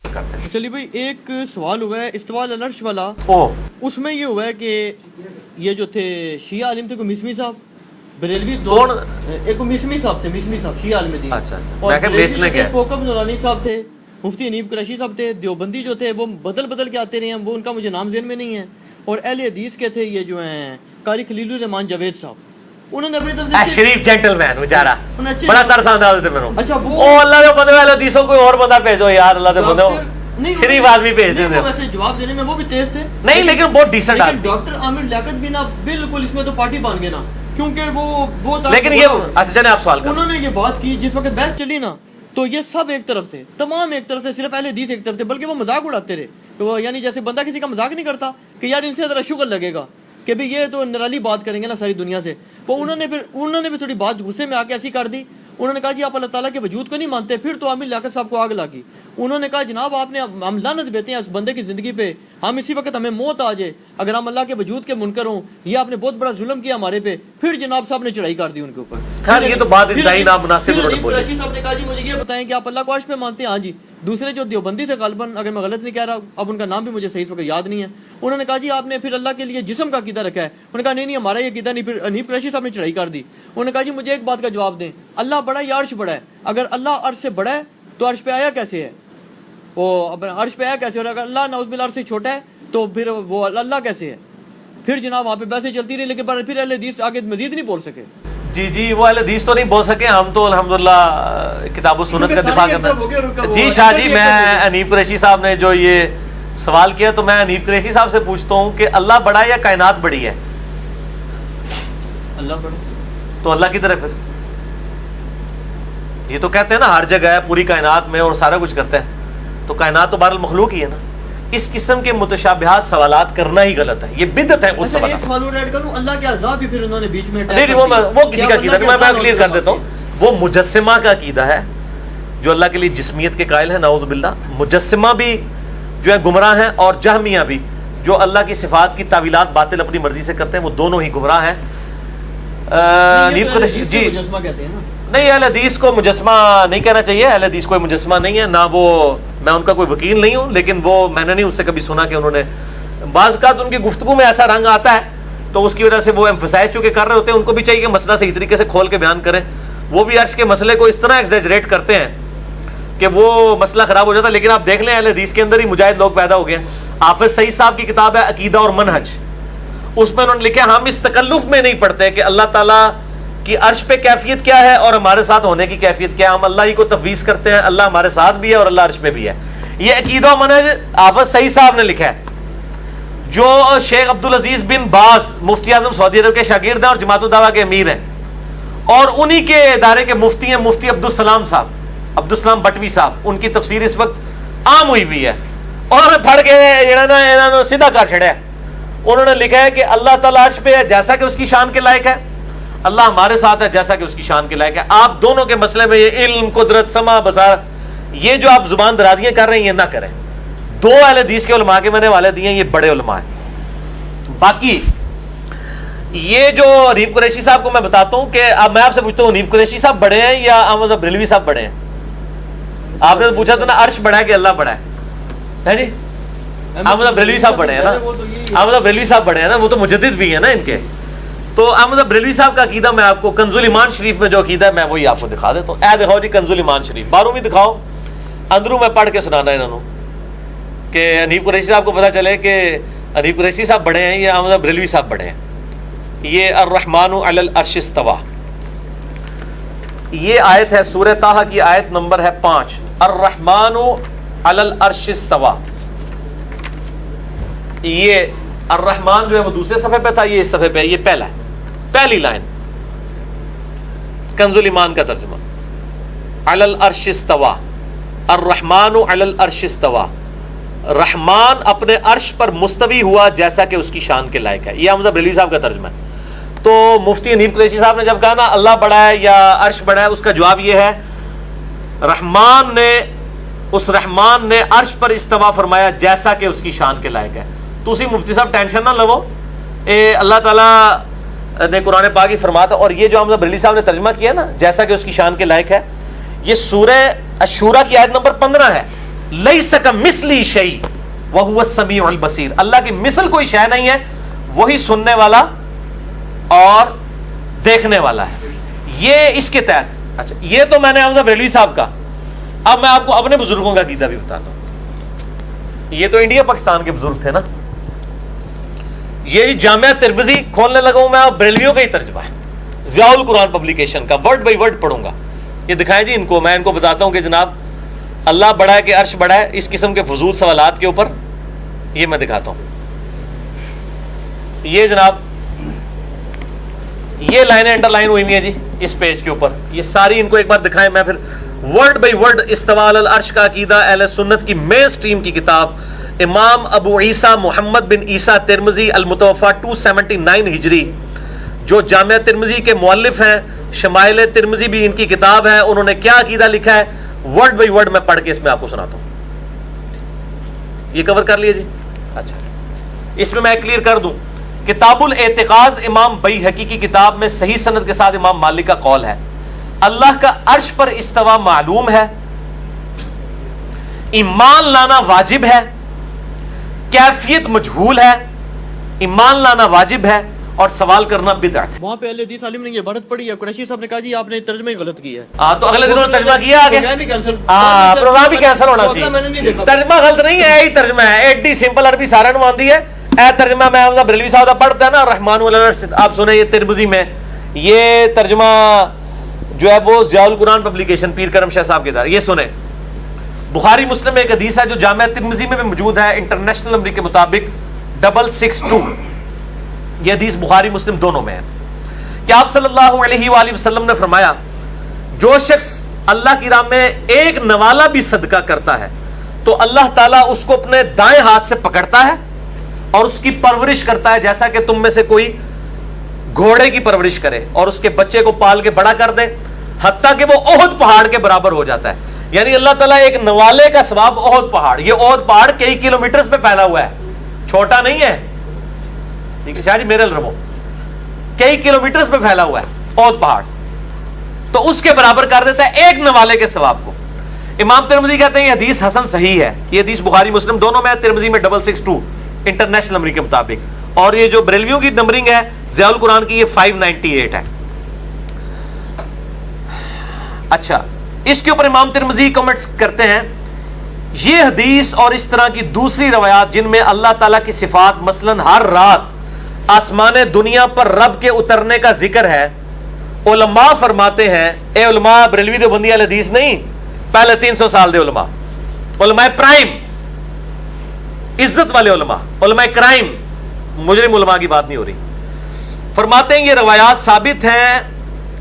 کرتے ہیں. چلیے بھائی ایک سوال ہوا ہے استواء علی العرش والا. اس میں یہ ہوا ہے کہ یہ جو تھے شیعہ عالم تھے کو مسمی صاحب بریلوی ایک مسمی صاحب تھے مسمی صاحب شیعہ عالم دین. اچھا اچھا. کوکب نورانی صاحب تھے مفتی حنیف قریشی صاحب تھے. دیوبندی جو تھے وہ بدل کے آتے رہے ہیں وہ ان کا مجھے نام ذہن میں نہیں ہے. اور اہل حدیث کے تھے یہ جو ہیں قاری خلیل الرحمان جاوید صاحب. انہوں نے اپنی طرف سے شریف جینٹل مین بیچارہ بڑا ترس آتا ہے میرے کو. اچھا وہ اللہ کے بندے والے حدیثوں کوئی اور بندہ بھیجو یار اللہ کے بندے شریف آدمی بھیج دیں. ویسے جواب دینے میں وہ بھی تیز تھے نہیں لیکن بہت ڈیسنٹ آدمی. ڈاکٹر عامر لیاقت بھی نا بالکل اس میں تو پارٹی بن گئے نا کیونکہ وہ لیکن یہ اچھا چلیں آپ سوال کریں. انہوں نے یہ بات کی جس وقت بحث چلی نا تو یہ سب ایک طرف تھے تمام ایک طرف تھے صرف اہل حدیث ایک طرف تھے بلکہ وہ مذاق اڑاتے رہے. یعنی جیسے بندہ کسی کا مذاق نہیں کرتا کہ یار ان سے ذرا شغل لگے گا کہ بھئی یہ تو نرالی بات کریں گے نا ساری دنیا سے. وہ انہوں نے بھی تھوڑی بات غصے میں آ کے ایسی کر دی. انہوں نے کہا جی آپ اللہ تعالیٰ کے وجود کو نہیں مانتے. پھر تو عامر لیاقت صاحب کو آگ لگی. انہوں نے کہا جناب آپ نے ہم لعنت دیتے ہیں اس بندے کی زندگی پہ ہم اسی وقت ہمیں موت آ جائے اگر ہم اللہ کے وجود کے منکر ہوں. یہ آپ نے بہت بڑا ظلم کیا ہمارے پہ. پھر جناب صاحب نے چڑھائی کر دی ان کے اوپر. خیر یہ تو بات انتہائی نامناسب انہوں نے بولی. قریشی صاحب نے کہا جی مجھے یہ بتائیں کہ آپ اللہ کو عرش پہ مانتے ہیں. ہاں جی. دوسرے جو دیوبندی تھے غالباً اگر میں غلط نہیں کہہ رہا اب ان کا نام بھی مجھے صحیح وقت یاد نہیں ہے. انہوں نے کہا جی آپ نے پھر اللہ کے لیے جسم کا عقیدہ رکھا ہے. انہوں نے کہا نہیں ہمارا یہ عقیدہ نہیں. پھر حنیف قریشی صاحب نے چڑھائی کر دی. انہوں نے کہا جی مجھے ایک بات کا جواب دیں اللہ بڑا ہے یا عرش بڑا ہے؟ اگر اللہ عرش سے بڑا ہے تو عرش پہ آیا کیسے ہے؟ وہ عرش پہ آیا کیسے؟ اور اگر اللہ نعوذ باللہ عرش سے چھوٹا ہے تو پھر وہ اللہ کیسے ہے؟ پھر جناب وہاں پہ بحثیں چلتی رہی لیکن پھر اہل حدیث آگے مزید نہیں بول سکے. جی وہ اہل حدیث تو نہیں بول سکے. ہم تو الحمدللہ کتاب و سنت کا دفاع کرتے ہیں. جی شاہ جی میں حنیف قریشی صاحب نے جو یہ سوال کیا تو میں حنیف قریشی صاحب سے پوچھتا ہوں کہ اللہ بڑا ہے یا کائنات بڑی ہے؟ اللہ بڑا تو اللہ کی طرف پھر یہ تو کہتے ہیں نا ہر جگہ ہے پوری کائنات میں اور سارا کچھ کرتا ہے تو کائنات تو بہرحال مخلوق ہی ہے نا. اس قسم کے متشابہات سوالات کرنا ہی غلط ہے. یہ بدعت ہے. کچھ سوال ایک سوال اور ایڈ کروں اللہ کے عذاب بھی پھر انہوں نے بیچ میں نہیں وہ کسی کا عقیدہ میں کلیئر کر دیتا ہوں. وہ مجسمہ کا عقیدہ ہے جو اللہ کے لیے جسمیت کے قائل ہے نعوذ باللہ. مجسمہ بھی جو ہے گمراہ ہیں اور جہمیہ بھی جو اللہ کی صفات کی تعویلات باطل اپنی مرضی سے کرتے ہیں وہ دونوں ہی گمراہ ہیں. جی نہیں اہل حدیث کو مجسمہ نہیں کہنا چاہیے. اہل حدیث کوئی مجسمہ نہیں ہے نہ وہ میں ان کا کوئی وکیل نہیں ہوں لیکن وہ میں نے نہیں اس سے کبھی سنا کہ انہوں نے بعض اوقات ان کی گفتگو میں ایسا رنگ آتا ہے تو اس کی وجہ سے وہ ایمفسائز چونکہ کر رہے ہوتے ہیں ان کو بھی چاہیے کہ مسئلہ صحیح طریقے سے کھول کے بیان کریں. وہ بھی عرش کے مسئلے کو اس طرح ایگزیجریٹ کرتے ہیں کہ وہ مسئلہ خراب ہو جاتا ہے. لیکن آپ دیکھ لیں اہل حدیث کے اندر ہی مجاہد لوگ پیدا ہو گئے. حافظ سعید صاحب کی کتاب ہے عقیدہ اور منہج اس میں انہوں نے لکھا ہم اس تکلف میں نہیں پڑھتے کہ اللہ تعالیٰ کی عرش پہ کیفیت کیا ہے اور ہمارے ساتھ ہونے کی کیفیت کیا ہے. ہم اللہ ہی کو تفویض کرتے ہیں اللہ ہمارے ساتھ بھی ہے اور اللہ عرش پہ بھی ہے. یہ عقیدہ و منہج حافظ سعید صاحب نے لکھا ہے جو شیخ عبدالعزیز بن باز مفتی اعظم سعودی عرب کے شاگرد ہیں اور جماعت الدعوہ کے امیر ہیں اور انہی کے ادارے کے مفتی ہیں مفتی عبدالسلام صاحب عبدالسلام بٹوی صاحب. ان کی تفسیر اس وقت عام ہوئی بھی ہے اور انہوں نے پڑھ کے انہوں نے سیدھا کر چھڑا ہے. انہوں نے لکھا ہے کہ اللہ تعالیٰ عرش پہ ہے جیسا کہ اس کی شان کے لائق ہے. اللہ ہمارے ساتھ ہے جیسا کہ اس کی شان کے لائق ہے. آپ دونوں کے مسئلے میں یہ علم قدرت سمع بصار یہ جو آپ زبان درازیاں کر رہے ہیں یہ نہ کریں. دو اہل حدیث کے علماء کے میں نے حوالے دیے ہیں یہ بڑے علماء ہیں. باقی یہ جو حنیف قریشی صاحب کو میں بتاتا ہوں کہ اب میں آپ سے پوچھتا ہوں حنیف قریشی صاحب بڑے ہیں یا احمد صاحب بریلوی صاحب بڑے ہیں؟ آپ نے پوچھا تھا نا عرش بڑا ہے کہ اللہ بڑا ہے جی. احمد صاحب بریلوی صاحب بڑے ہیں نا احمد صاحب بریلوی صاحب بڑے ہیں نا وہ تو مجدد بھی ہیں نا ان کے. تو احمد صاحب بریلوی صاحب کا عقیدہ میں آپ کو کنز الایمان شریف میں جو عقیدہ ہے میں وہی آپ کو دکھا دیتا ہوں. اے دکھاؤ جی کنز الایمان شریف باہروں بھی دکھاؤ اندروں میں پڑھ کے سنانا ہے انہوں کہ حنیف قریشی صاحب کو پتہ چلے کہ حنیف قریشی صاحب بڑے ہیں یا احمد صاحب بریلوی صاحب بڑے ہیں. یہ الرحمن علی العرش استویٰ یہ آیت ہے سورہ طٰہٰ کی آیت نمبر ہے 5. الرحمن علی العرش استویٰ. یہ الرحمن جو ہے وہ دوسرے صفحے پہ تھا یہ اس صفحے پہ یہ پہلا ہے پہلی لائن کنز الایمان کا ترجمہ. علی العرش استویٰ الرحمن علی العرش استویٰ. رحمان اپنے عرش پر مستوی ہوا جیسا کہ اس کی شان کے لائق ہے. یہ احمد بریلوی صاحب کا ترجمہ ہے. تو مفتی حنیف قریشی صاحب نے جب کہا نا اللہ بڑا ہے یا عرش بڑا ہے اس کا جواب یہ ہے رحمان نے عرش پر استوا فرمایا جیسا کہ اس کی شان کے لائق ہے. تو اسی مفتی صاحب ٹینشن نہ لو اللہ تعالیٰ نے قرآن پاک ہی فرمایا تھا. اور یہ جو احمد بریلوی صاحب نے ترجمہ کیا نا جیسا کہ اس کی شان کے لائق ہے یہ سورہ الشورى کی آیت نمبر 15 ہے. لیس کمثلہ شیء وہو السمیع البصیر، اللہ کی مثل کوئی شے نہیں ہے، وہی سننے والا اور دیکھنے والا ہے. یہ اس کے تحت اچھا یہ تو میں نے حمزہ بریلوی صاحب کا. اب میں آپ کو اپنے بزرگوں کا عقیدہ بھی بتاتا ہوں. یہ تو انڈیا پاکستان کے بزرگ تھے نا. یہ جامعہ ترمذی کھولنے لگا ہوں میں، اب بریلویوں کا ہی ترجمہ ہے ضیاء القرآن پبلیکیشن کا، ورڈ بائی ورڈ پڑھوں گا. یہ دکھائیں جی ان کو، میں ان کو بتاتا ہوں کہ جناب اللہ بڑا ہے کہ عرش بڑا ہے، اس قسم کے فضول سوالات کے اوپر یہ میں دکھاتا ہوں. یہ جناب یہ لائنیں انڈر لائن ہوئی ہیں جی اس پیج کے اوپر، یہ ساری ان کو ایک بار دکھائیں. میں پھر ورڈ بائی ورڈ استواء علی العرش کا عقیدہ اہل سنت کی مین سٹریم کی کتاب امام ابو عیسیٰ محمد بن عیسیٰ ترمذی المتوفی 279 ہجری، جو جامعہ ترمذی کے مؤلف ہیں، شمائل ترمذی بھی ان کی کتاب ہے. انہوں نے کیا عقیدہ لکھا ہے ورڈ بائی ورڈ میں پڑھ کے اس میں آپ کو سناتا ہوں. یہ کور کر لیے جی. اچھا اس میں میں کلیئر کر دوں، کتاب الاعتقاد امام بیہقی کی کتاب میں صحیح سند کے ساتھ امام مالک کا قول ہے اللہ کا عرش پر استوا معلوم ہے، ایمان لانا واجب ہے، کیفیت مجہول ہے، ایمان لانا واجب ہے اور سوال کرنا بدعت ہے. وہاں پہ اہل حدیث عالم نے یہ عبارت پڑھی ہے، قریشی صاحب نے کہا جی آپ نے ترجمہ ہی غلط کیا ہے. ہاں تو اگلے دنوں ترجمہ کیا آگے، ہاں پروگرام بھی کینسل ہونا سی. ترجمہ غلط نہیں ہے، یہی ترجمہ ہے، ایڈی سمپل عربی سارا نو آندی ہے. اے ترجمہ میں حمزہ بریلوی صاحب کا پڑھتا ہے نا رحمان العرش، آپ سنیں یہ ترمذی میں یہ ترجمہ جو ہے وہ ضیاء القرآن پبلیکیشن پیر کرم شاہ صاحب کے دار. یہ سنیں بخاری مسلم میں ایک حدیث ہے جو جامعہ ترمذی میں بھی موجود ہے انٹرنیشنل نمبر کے مطابق 662. یہ حدیث بخاری مسلم دونوں میں ہے کہ آپ صلی اللہ علیہ وآلہ وسلم نے فرمایا جو شخص اللہ کی راہ میں ایک نوالا بھی صدقہ کرتا ہے تو اللہ تعالیٰ اس کو اپنے دائیں ہاتھ سے پکڑتا ہے اور اس کی پرورش کرتا ہے جیسا کہ تم میں سے کوئی گھوڑے کی پرورش کرے اور اس کے بچے کو پال کے بڑا کر دے حتیٰ کہ وہ احد پہاڑ کے برابر ہو جاتا ہے. یعنی اللہ تعالیٰ ایک نوالے کا ثواب احد پہاڑ، یہ احد پہاڑ کئی کلومیٹرز پہ پھیلا ہوا ہے، چھوٹا نہیں ہے، ٹھیک ہے شاہ جی میرے ربو، کئی کلومیٹرز پہ پھیلا ہوا ہے احد پہاڑ، تو اس کے برابر کر دیتا ہے ایک نوالے کے ثواب کو. امام ترمذی کہتے ہیں یہ حدیث حسن صحیح ہے. یہ حدیث بخاری مسلم دونوں میں ہے، ترمذی میں 662 انٹرنیشنل نمبر کے مطابق، اور یہ جو بریلویوں کی نمبرنگ ہے ضیاء القرآن کی یہ 598 ہے. اچھا اس کے اوپر امام ترمذی کمنٹس کرتے ہیں یہ حدیث اور اس طرح کی دوسری روایات جن میں اللہ تعالیٰ کی صفات مثلا ہر رات آسمان دنیا پر رب کے اترنے کا ذکر ہے، علماء فرماتے ہیں، اے علماء بریلوی دیوبندی اہل حدیث نہیں، پہلے 300 سال دے علماء، علماء پرائم عزت والے علماء، علماء کرائم، مجرم علماء کی بات نہیں ہو رہی، فرماتے ہیں یہ روایات ثابت ہیں،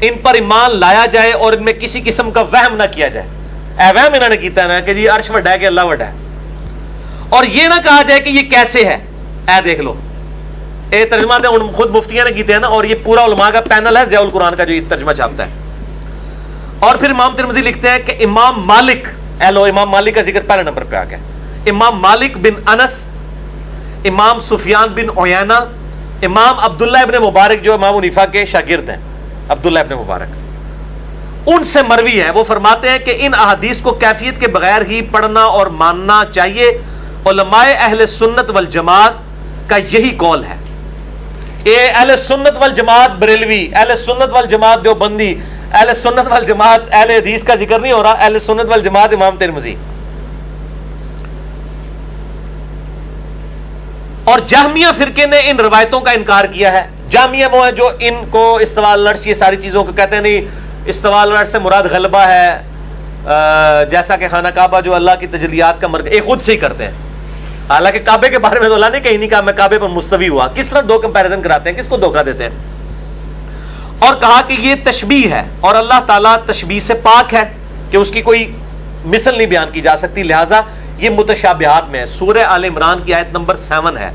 ان پر ایمان لایا جائے اور ان میں کسی قسم کا وہم نہ کیا جائے. اے وہم انہوں نے کیتا نا کہ جی عرش وڈا ہے کہ اللہ وڈا ہے، اور یہ نہ کہا جائے کہ یہ کیسے ہے. اے دیکھ لو اے ترجمہ خود مفتیاں نے کیتے ہیں نا، اور یہ پورا علماء کا پینل ہے ضیاء القرآن کا جو یہ ترجمہ چھاپتا ہے. اور پھر امام ترمذی لکھتے ہیں کہ امام مالک، امام مالک کا ذکر پہلے نمبر پہ آ گیا، امام مالک بن انس، امام سفیان بن عیینہ، امام عبداللہ ابن مبارک جو امام حنیفہ کے شاگرد ہیں، عبداللہ ابن مبارک، ان سے مروی ہے، وہ فرماتے ہیں کہ ان احادیث کو کیفیت کے بغیر ہی پڑھنا اور ماننا چاہیے. علماء اہل سنت والجماعت کا یہی قول ہے. یہ اہل سنت والجماعت بریلوی، اہل سنت والجماعت دیوبندی، اہل سنت والجماعت اہل حدیث کا ذکر نہیں ہو رہا، اہل سنت والجماعت امام ترمذی. اور جہمیہ فرقے نے ان روایتوں کا انکار کیا ہے. جہمیہ وہ ہیں جو ان کو استواء العرش یہ ساری چیزوں کو کہتے ہیں نہیں، استواء العرش سے مراد غلبہ ہے، جیسا کہ خانہ کعبہ جو اللہ کی تجلیات کا مرکز، یہ خود سے ہی کرتے ہیں. حالانکہ کعبے کے بارے میں تو اللہ نے کہیں نہیں کہا میں کعبے پر مستوی ہوا. کس طرح دو کمپیریزن کراتے ہیں، کس کو دھوکہ دیتے ہیں. اور کہا کہ یہ تشبیہ ہے اور اللہ تعالیٰ تشبیہ سے پاک ہے کہ اس کی کوئی مثل نہیں بیان کی جا سکتی، لہٰذا یہ متشابہات میں ہے. سورہ آل عمران کی آیت نمبر 7 ہے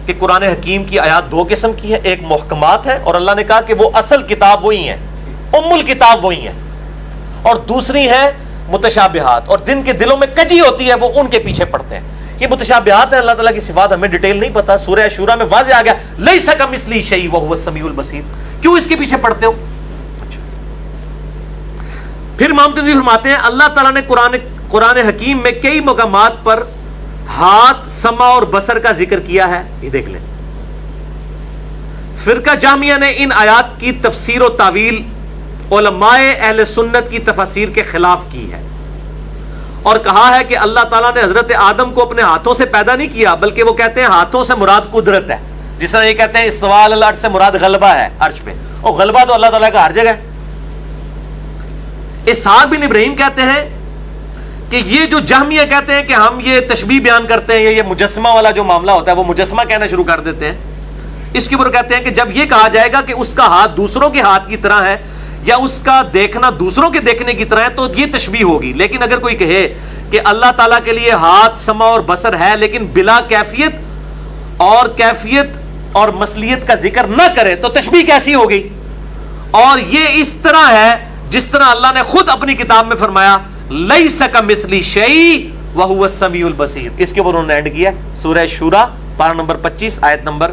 کہ قرآن حکیم کی آیات دو قسم کی ہے، ایک محکمات ہے اور اللہ نے کہا کہ وہ اصل کتاب وہی ہیں، ام الکتاب وہی ہیں، اور دوسری ہے متشابہات، اور جن کے دلوں میں کجی ہوتی ہے وہ ان کے پیچھے پڑتے ہیں. یہ متشابہات ہیں، اللہ تعالیٰ کی صفات ہمیں ڈیٹیل نہیں پتا. سورہ شورى میں واضح آ گیا لیس کمثلہ شیء وہو السمیع البصیر. کیوں اس کے پیچھے پڑتے ہو؟ اچھا. پھر امام ترمذی فرماتے ہیں اللہ تعالیٰ نے قرآن قرآن حکیم میں کئی مقامات پر ہاتھ، سمع اور بصر کا ذکر کیا ہے. یہ دیکھ لیں. فرقہ جہمیہ نے ان آیات کی تفسیر و تعویل علماء اہل سنت کی تفاسیر کے خلاف کی ہے اور کہا ہے کہ اللہ تعالیٰ نے حضرت آدم کو اپنے ہاتھوں سے پیدا نہیں کیا، بلکہ وہ کہتے ہیں ہاتھوں سے مراد قدرت ہے. جس طرح یہ کہتے ہیں استواء علی العرش سے مراد غلبہ ہے عرش پہ، اور غلبہ تو اللہ تعالیٰ کا ہر جگہ ہے. اسحاق بن ابراہیم کہتے ہیں کہ یہ جو جہمیہ کہتے ہیں کہ ہم یہ تشبیہ بیان کرتے ہیں، یہ مجسمہ والا جو معاملہ ہوتا ہے وہ مجسمہ کہنا شروع کر دیتے ہیں. اس کے اوپر کہتے ہیں کہ جب یہ کہا جائے گا کہ اس کا ہاتھ دوسروں کے ہاتھ کی طرح ہے یا اس کا دیکھنا دوسروں کے دیکھنے کی طرح ہے تو یہ تشبیہ ہوگی. لیکن اگر کوئی کہے کہ اللہ تعالیٰ کے لیے ہاتھ، سمع اور بصر ہے لیکن بلا کیفیت اور مثلیت کا ذکر نہ کرے تو تشبیہ کیسی ہوگی؟ اور یہ اس طرح ہے جس طرح اللہ نے خود اپنی کتاب میں فرمایا لیس کمثلہ شیء وہو السمیع البصیر. اس کے اوپر انہوں نے اینڈ کیا سورہ شورى پارہ نمبر 25 آیت نمبر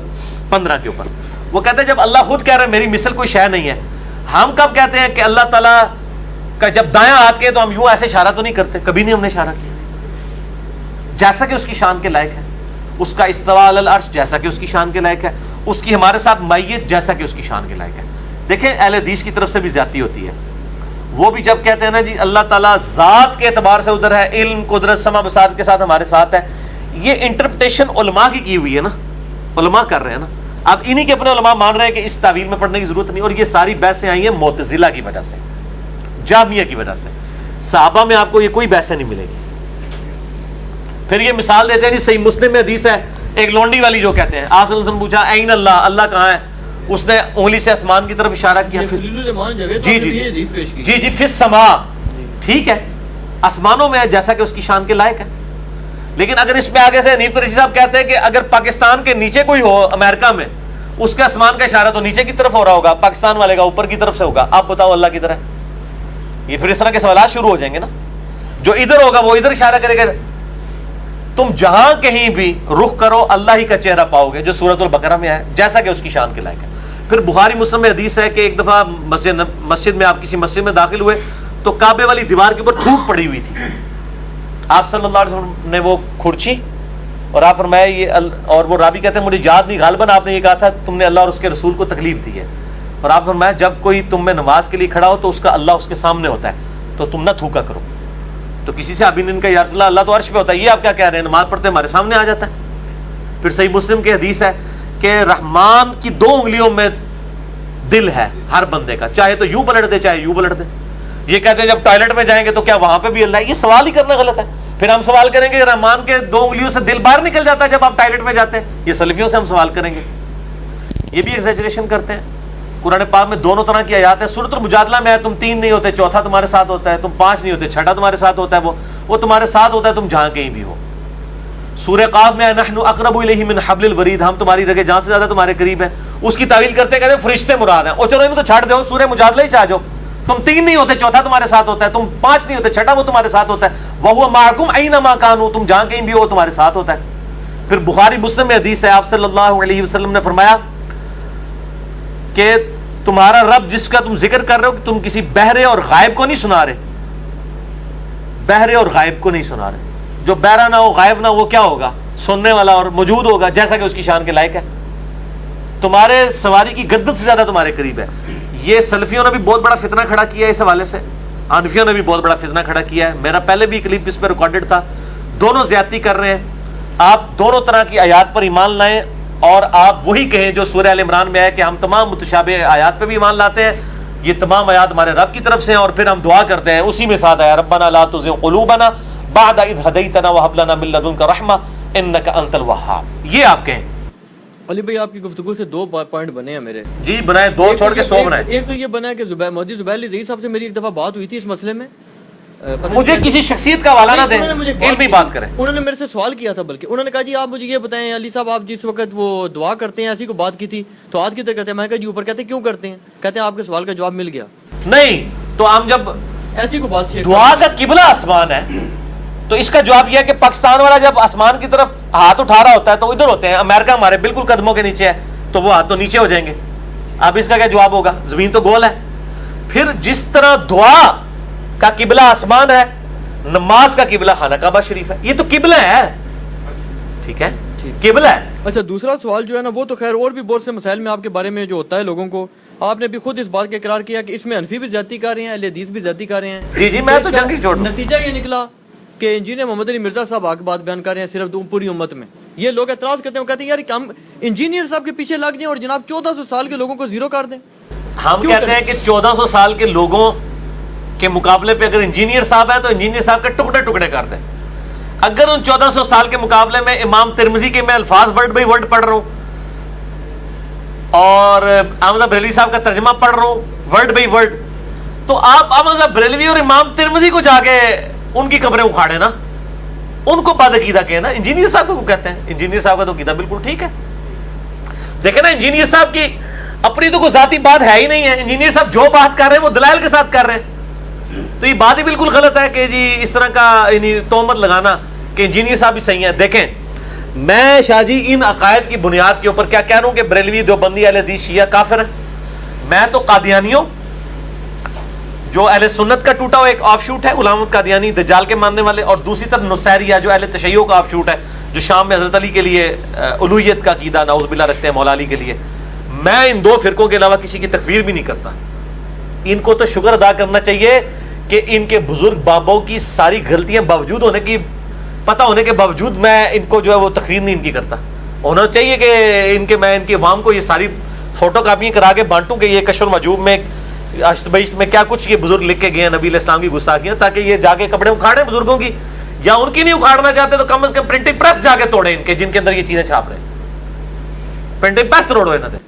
15 کے اوپر. وہ کہتے ہیں جب اللہ خود کہہ رہا ہے میری مثل کوئی شے نہیں ہے، ہم کب کہتے ہیں کہ اللہ تعالیٰ کا جب دایاں ہاتھ کے تو ہم یوں ایسے اشارہ تو نہیں کرتے، کبھی نہیں ہم نے اشارہ کیا. جیسا کہ اس کی شان کے لائق ہے، اس کا استواء علی العرش جیسا کہ اس کی شان کے لائق ہے، اس کی ہمارے ساتھ معیت جیسا کہ اس کی شان کے لائق ہے. دیکھیں اہل حدیث کی طرف سے بھی زیادتی ہوتی ہے. وہ بھی جب کہتے ہیں نا جی اللہ تعالیٰ ذات کے اعتبار سے ادھر ہے، علم، قدرت، سمع بصارت کے ساتھ ہمارے ساتھ ہے، یہ انٹرپریٹیشن علماء کی ہوئی ہے نا، علماء کر رہے ہیں نا. اب انہی کے اپنے علماء مان رہے ہیں کہ اس تعویل میں پڑھنے کی ضرورت نہیں. اور یہ ساری بحثیں آئی ہیں معتزلہ کی وجہ سے، جہمیہ کی وجہ سے. صحابہ میں آپ کو یہ کوئی بحثیں نہیں ملے گی. پھر یہ مثال دیتے ہیں جی صحیح مسلم میں حدیث ہے ایک لونڈی والی جو کہتے ہیں آپ صلی اللہ علیہ وسلم پوچھا این اللہ، اللہ کہاں ہے؟ اس نے انگلی سے آسمان کی طرف اشارہ کیا. جی فی السماء، ٹھیک ہے آسمانوں میں ہے جیسا کہ اس کی شان کے لائق ہے. لیکن اگر اس پہ آگے سے حنیف قریشی صاحب کہتے ہیں کہ اگر پاکستان کے نیچے کوئی ہو امریکہ میں، اس کے آسمان کا اشارہ تو نیچے کی طرف ہو رہا ہوگا، پاکستان والے کا اوپر کی طرف سے ہوگا. آپ بتاؤ اللہ کی طرح. یہ پھر اس طرح کے سوالات شروع ہو جائیں گے نا. جو ادھر ہوگا وہ ادھر اشارہ کرے گا. تم جہاں کہیں بھی رخ کرو اللہ ہی کا چہرہ پاؤ گے جو سورۃ البقرہ میں ہے جیسا کہ اس کی شان کے لائق ہے. پھر بخاری مسلم میں حدیث ہے کہ ایک دفعہ مسجد میں آپ کسی مسجد میں داخل ہوئے تو کعبے والی دیوار کے اوپر تھوک پڑی ہوئی تھی. آپ صلی اللہ علیہ وسلم نے وہ کھرچی اور آپ فرمایا یہ اور وہ راوی کہتے ہیں مجھے یاد نہیں، غالباً آپ نے یہ کہا تھا تم نے اللہ اور اس کے رسول کو تکلیف دی ہے. اور آپ فرمایا جب کوئی تم میں نماز کے لیے کھڑا ہو تو اس کا اللہ اس کے سامنے ہوتا ہے تو تم نہ تھوکا کرو. تو کسی سے ابھی ان کا یا رسول اللہ تو عرش پہ ہوتا ہے، یہ آپ کیا کہہ رہے ہیں؟ نماز پڑھتے ہمارے سامنے آ جاتا ہے. پھر صحیح مسلم کی حدیث ہے کہ رحمان کی 2 انگلیوں میں دل ہے ہر بندے کا، چاہے تو یوں پلٹ دے چاہے یوں پلٹ دے. یہ کہتے ہیں جب ٹوائلٹ میں جائیں گے تو کیا وہاں پہ بھی اللہ ہے؟ یہ سوال ہی کرنا غلط ہے. پھر ہم سوال کریں گے رحمان کے 2 انگلیوں سے دل باہر نکل جاتا ہے جب آپ ٹوائلٹ میں جاتے ہیں، یہ سلفیوں سے ہم سوال کریں گے. یہ بھی ایگزیجریشن کرتے ہیں. قرآن پاک میں دونوں طرح کی آیات ہیں. سورۃ المجادلہ میں ہے تم 3 نہیں ہوتے، چوتھا تمہارے ساتھ ہوتا ہے، تم 5 نہیں ہوتے، چھٹا تمہارے ساتھ ہوتا ہے، وہ تمہارے ساتھ ہوتا ہے تم جہاں کہیں بھی ہو. سورہ قاف میں نحن اقرب الیہ من حبل الورید، ہم تمہاری رگے جان سے زیادہ تمہارے قریب ہیں. اس کی تعویل کرتے کہتے ہیں فرشتے مراد ہیں. اور چلو انہوں تو چھاڑ دو، سورہ مجادلہ ہی چاہ جاؤ. تم 3 نہیں ہوتے، چوتھا تمہارے ساتھ ہوتا ہے، تم 5 نہیں ہوتے، چھٹا وہ تمہارے ساتھ ہوتا ہے. وَهُوَ مَعَكُمْ أَيْنَمَا كَانُوا، تم جہاں کہیں بھی ہو تمہارے ساتھ ہوتا ہے. پھر بخاری مسلم میں حدیث ہے آپ صلی اللہ علیہ وسلم نے فرمایا کہ تمہارا رب جس کا تم ذکر کر رہے ہو کہ تم کسی بہرے اور غائب کو نہیں سنا رہے، بہرے اور غائب کو نہیں سنا رہے. جو بہرا نہ ہو غائب نہ ہو وہ کیا ہوگا؟ سننے والا اور موجود ہوگا جیسا کہ اس کی شان کے لائق ہے. تمہارے سواری کی گردن سے زیادہ تمہارے قریب ہے. یہ سلفیوں نے بھی بہت بڑا فتنہ کھڑا کیا ہے اس حوالے سے، حنفیوں نے بھی بہت بڑا فتنہ کھڑا کیا ہے. میرا پہلے بھی کلپ اس پہ ریکارڈڈ تھا. دونوں زیادتی کر رہے ہیں. آپ دونوں طرح کی آیات پر ایمان لائیں اور آپ وہی کہیں جو سورہ ال عمران میں ہے کہ ہم تمام متشابہ آیات پہ بھی ایمان لاتے ہیں، یہ تمام آیات ہمارے رب کی طرف سے ہیں، اور پھر ہم دعا کرتے ہیں اسی میں ساتھ آیا ربنا لا تزغ قلوبنا بعد اذ ہدیتنا وہب لنا من لدنک رحمہ انک انت الوہاب. یہ آپ کہیں. علی بھائی آپ کی گفتگو سے 2 پوائنٹ بنے ہیں میرے. جی بنائے، 2 چھوڑ کے 100 بنائے. ایک تو یہ بنا ہے کہ مودی زبیر علی زئی صاحب سے میری ایک دفعہ بات ہوئی تھی اس مسئلے میں. مجھے کسی شخصیت کا حوالہ نہ دیں، علمی بات کریں. انہوں نے میرے سے سوال کیا تھا، بلکہ انہوں نے کہا جی آپ مجھے یہ بتائیں علی صاحب آپ جس وقت وہ دعا کرتے ہیں، ایسی کو بات کی تھی تو ہاتھ کدھر کرتے ہیں؟ میں نے کہا جی اوپر. کہتے ہیں کیوں کرتے ہیں؟ کہتے ہیں آپ کے سوال کا جواب مل گیا. نہیں تو ہم جب ایسی کو بات دعا کا قبلہ آسمان ہے تو اس کا جواب یہ ہے کہ پاکستان والا جب آسمان کی طرف ہاتھ اٹھا رہا ہوتا ہے تو ادھر ہوتے ہیں، امریکہ ہمارے بالکل قدموں کے نیچے ہے تو وہ ہاتھ تو نیچے ہو جائیں گے. اب اس کا کیا جواب ہوگا؟ زمین تو گول ہے. پھر جس طرح دعا کا قبلہ آسمان ہے، نماز کا قبلہ خانہ کعبہ شریف ہے. یہ تو قبلہ ہے, ٹھیک ہے, قبلہ ہے. اچھا دوسرا سوال جو ہے نا وہ تو خیر اور بھی بہت سے مسائل میں آپ کے بارے میں جو ہوتا ہے لوگوں کو, آپ نے بھی خود اس بات کا اقرار کیا کہ اس میں حنفی بھی زیادتی کر رہے ہیں, اہل حدیث بھی زیادتی کر رہے ہیں. جی جی میں تو جنگی چھوڑ دوں. نتیجہ یہ نکلا کہ انجینئر محمد علی مرزا صاحب آگے بات بیان کر رہے ہیں صرف پوری امت میں. یہ لوگ اعتراض کرتے ہیں, وہ کہتے ہیں یار ہم انجینئر صاحب کے پیچھے لگ جائیں اور جناب 1400 سال کے لوگوں کو زیرو کر دیں. ہم کہتے ہیں کہ 1400 سال کے لوگوں کے مقابلے پہ اگر انجینئر صاحب ہے تو انجینئر صاحب کے ٹکڑے ٹکڑے کر دیں. اگر ان 1400 سال کے مقابلے میں امام ترمذی کے میں الفاظ ورڈ بائی ورڈ پڑھ رہا ہوں اور احمد بریلوی صاحب کا ترجمہ پڑھ رہا ہوں ورڈ بائی ورڈ, تو آپ احمد بریلوی اور امام ترمذی کو جا کے ان کی قبریں اکھاڑے نا, ان کو بد عقیدہ کہے نا. انجینئر صاحب کو کہتے ہیں, انجینئر صاحب کا تو عقیدہ بالکل ٹھیک ہے. دیکھیں نا انجینئر صاحب کی اپنی تو کوئی ذاتی بات ہے ہی نہیں ہے. انجینئر صاحب جو بات کر رہے ہیں وہ دلائل کے ساتھ کر رہے ہیں. تو یہ بات ہی بالکل غلط ہے کہ جی اس طرح کا تہمت لگانا کہ انجینئر صاحب بھی صحیح ہیں. دیکھیں میں شاہ جی ان عقائد کی بنیاد کے اوپر کیا کہہ رہا ہوں کہ بریلوی دیوبندی اہل حدیث شیعہ کافر ہیں. میں تو قادیانیوں جو اہل سنت کا ٹوٹا ہوا ایک آف شوٹ ہے, غلام احمد قادیانی دجال کے ماننے والے, اور دوسری طرف نصیریہ جو اہل تشیع کا آف شوٹ ہے جو شام میں حضرت علی کے لیے الوہیت کا عقیدہ نعوذ باللہ رکھتے ہیں مولا علی کے لیے. میں ان دو فرقوں کے علاوہ کسی کی تکفیر بھی نہیں کرتا. ان کو تو شکر ادا کرنا چاہیے کہ ان کے بزرگ بابوں کی ساری غلطیاں باوجود ہونے کی پتہ ہونے کے باوجود میں ان کو جو ہے وہ تکفیر نہیں ان کی کرتا. ہونا چاہیے کہ میں ان کی عوام کو یہ ساری فوٹو کاپیاں کرا کے بانٹوں کہ یہ کشف المحجوب میں اشتبیشت میں کیا کچھ یہ بزرگ لکھ کے گئے ہیں نبی علیہ السلام کی گستاخیاں, تاکہ یہ جا کے کپڑے اکھاڑیں بزرگوں کی, یا ان کی نہیں اکھاڑنا چاہتے تو کم از کم پرنٹنگ پریس جا کے توڑیں ان کے جن کے اندر یہ چیزیں چھاپ رہے ہیں. پرنٹنگ پریس توڑو انہوں نے.